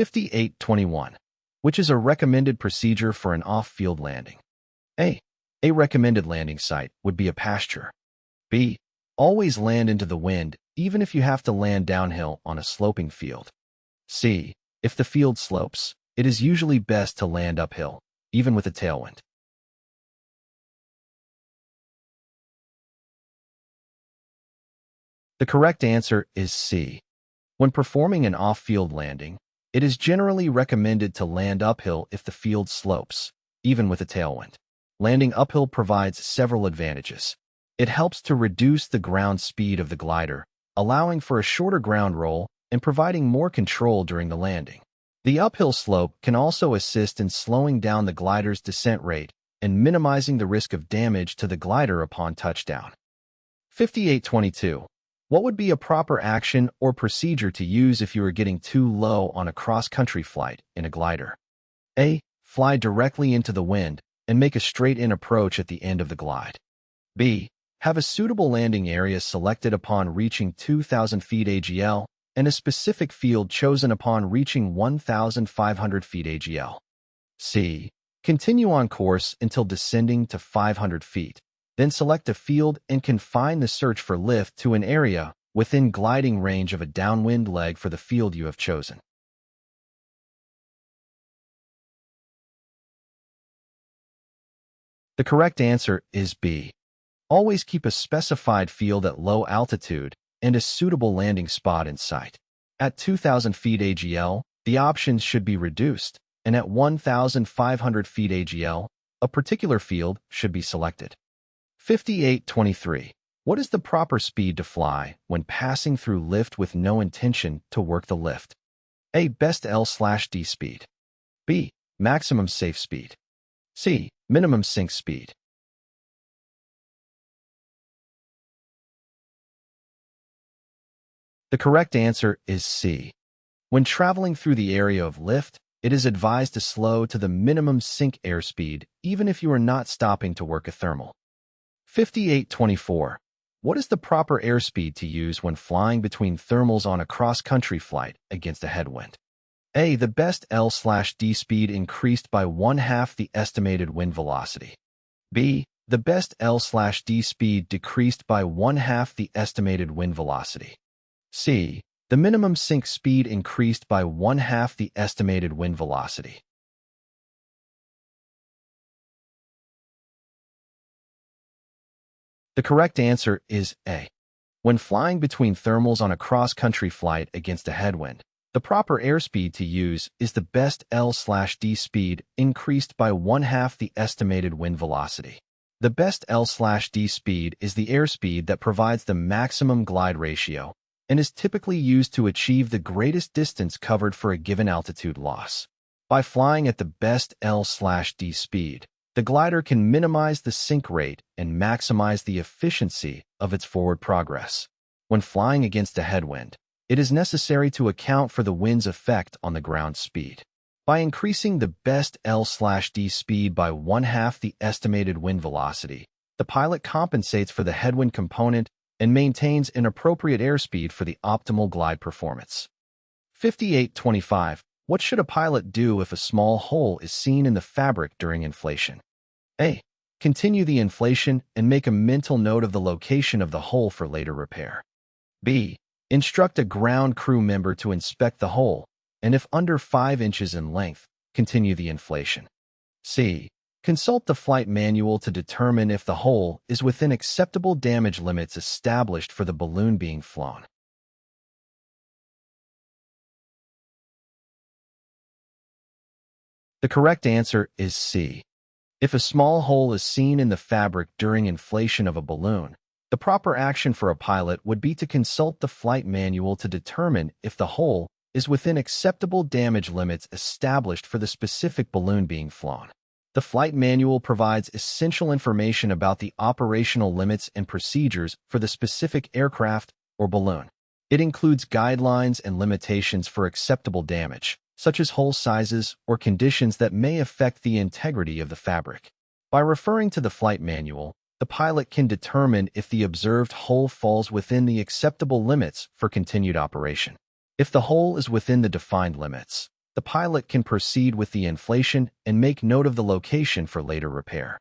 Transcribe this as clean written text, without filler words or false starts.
5821, which is a recommended procedure for an off-field landing. A. A recommended landing site would be a pasture. B. Always land into the wind, even if you have to land downhill on a sloping field. C. If the field slopes, it is usually best to land uphill, even with a tailwind. The correct answer is C. When performing an off-field landing, it is generally recommended to land uphill if the field slopes, even with a tailwind. Landing uphill provides several advantages. It helps to reduce the ground speed of the glider, allowing for a shorter ground roll and providing more control during the landing. The uphill slope can also assist in slowing down the glider's descent rate and minimizing the risk of damage to the glider upon touchdown. 5822. What would be a proper action or procedure to use if you are getting too low on a cross-country flight in a glider? A. Fly directly into the wind and make a straight-in approach at the end of the glide. B. Have a suitable landing area selected upon reaching 2,000 feet AGL and a specific field chosen upon reaching 1,500 feet AGL. C. Continue on course until descending to 500 feet. Then select a field and confine the search for lift to an area within gliding range of a downwind leg for the field you have chosen. The correct answer is B. Always keep a specified field at low altitude and a suitable landing spot in sight. At 2,000 feet AGL, the options should be reduced, and at 1,500 feet AGL, a particular field should be selected. 5823. What is the proper speed to fly when passing through lift with no intention to work the lift? A. Best L/D speed. B. Maximum safe speed. C. Minimum sink speed. The correct answer is C. When traveling through the area of lift, it is advised to slow to the minimum sink airspeed even if you are not stopping to work a thermal. 5824. What is the proper airspeed to use when flying between thermals on a cross-country flight against a headwind? A. The best L/D speed increased by 1/2 the estimated wind velocity. B. The best L/D speed decreased by 1/2 the estimated wind velocity. C. The minimum sink speed increased by 1/2 the estimated wind velocity. The correct answer is A. When flying between thermals on a cross-country flight against a headwind, the proper airspeed to use is the best L/D speed increased by 1/2 the estimated wind velocity. The best L/D speed is the airspeed that provides the maximum glide ratio and is typically used to achieve the greatest distance covered for a given altitude loss. By flying at the best L/D speed, the glider can minimize the sink rate and maximize the efficiency of its forward progress. When flying against a headwind, it is necessary to account for the wind's effect on the ground speed. By increasing the best L/D speed by 1/2 the estimated wind velocity, the pilot compensates for the headwind component and maintains an appropriate airspeed for the optimal glide performance. 5825. What should a pilot do if a small hole is seen in the fabric during inflation? A. Continue the inflation and make a mental note of the location of the hole for later repair. B. Instruct a ground crew member to inspect the hole, and if under 5 inches in length, continue the inflation. C. Consult the flight manual to determine if the hole is within acceptable damage limits established for the balloon being flown. The correct answer is C. If a small hole is seen in the fabric during inflation of a balloon, the proper action for a pilot would be to consult the flight manual to determine if the hole is within acceptable damage limits established for the specific balloon being flown. The flight manual provides essential information about the operational limits and procedures for the specific aircraft or balloon. It includes guidelines and limitations for acceptable damage, such as hole sizes or conditions that may affect the integrity of the fabric. By referring to the flight manual, the pilot can determine if the observed hole falls within the acceptable limits for continued operation. If the hole is within the defined limits, the pilot can proceed with the inflation and make note of the location for later repair.